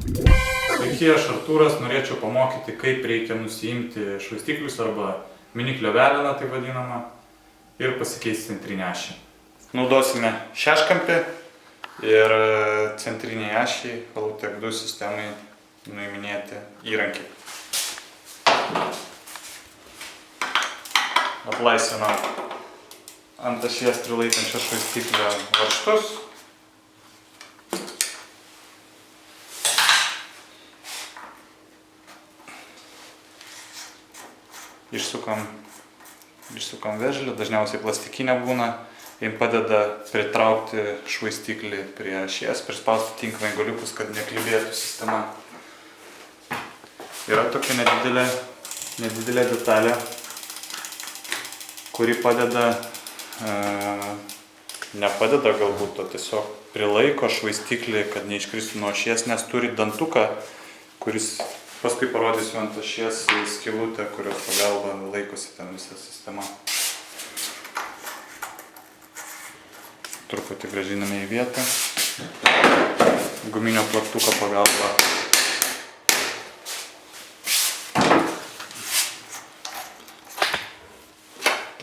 Sveiki, aš Artūras, norėčiau pamokyti, kaip reikia nusiimti švaistiklius arba miniklio veleną, tai vadinama, ir pasikeisti centrinę ašį. Naudosime šeškampį ir centriniai ašiai, Valutek 2 sistemai nuiminėti įrankį. Atlaisvinam ant ašies prilaikančio švaistiklio varžtus. Išsukam veržlį, dažniausiai plastikinė būna, jiem padeda pritraukti švaistiklį prie ašies, prispausti tinkamai galiukus, kad neklibėtų sistema. Yra tokia nedidelė detalė, kuri padeda, nepadeda galbūt, o tiesiog prilaiko švaistiklį, kad neiškristų nuo ašies, nes turi dantuką, kuris paskui parodysiu ant ašies skylutę, kurios pagalba laikosi ten visa sistema. Truputį grąžiname į vietą. Guminio plaktuko pagalba.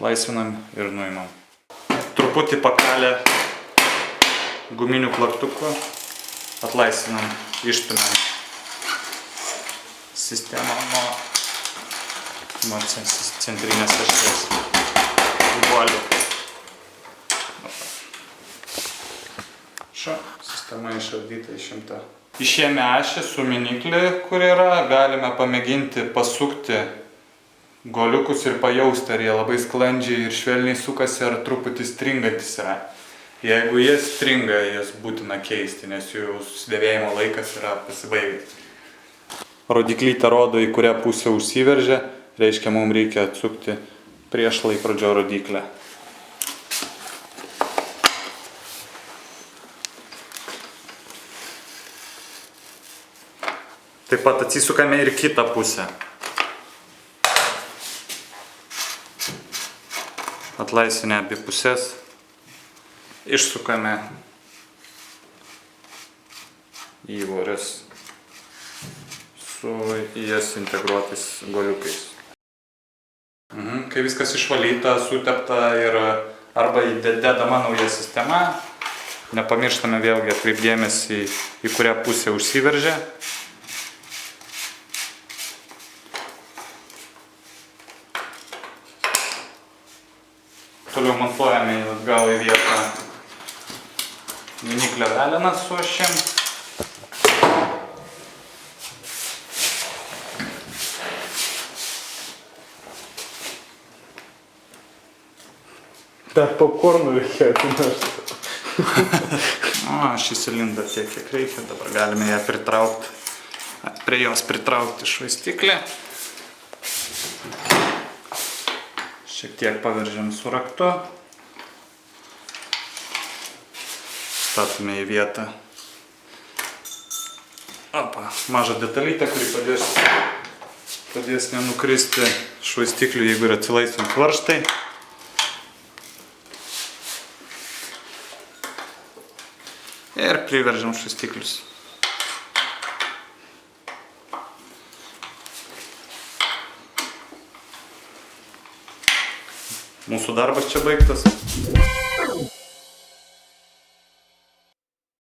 Laisvinam ir nuimam. Truputį pakalę guminių plaktukų. Atlaisvinam, išstumiam sistemą nuo centrinės ašies guolių. Sistema išardyta, išimta. Išėmę ašį su miniklį, kur yra, galime pamėginti pasukti goliukus ir pajausti, ar jie labai sklandžiai ir švelniai sukasi, ar truputį stringantis yra. Jeigu jie stringa, jas būtina keisti, nes jų susidėvėjimo laikas yra pasibaigęs. Rodyklytė rodo, į kurią pusę užsiveržia, reiškia, mums reikia atsukti prieš laikrodžio rodyklę. Taip pat atsisukame ir kitą pusę. Atlaisvinę abi pusės, išsukame į voris su į jas integruotais goliukais. Kai viskas išvalyta, sutepta ir arba įdedama nauja sistema, nepamirštame vėlgi atkreipdėmėsi į kurią pusę užsiveržia. Toliau montuojame atgal į vietą miniklio veleną su ašim. Dar popkornų reikia atsinešti. Šį cilindą tiek, kiek reikia. Dabar galime ją pritraukti, prie jos pritraukti švaistiklį. Šiek tiek paveržiam su raktu. Statome į vietą. Mažą detalytę, kuri padės nenukristi švaistiklių, jeigu yra atsilaisvint varžtai. Ir priveržiam švaistiklius. Mūsų darbas čia baigtas.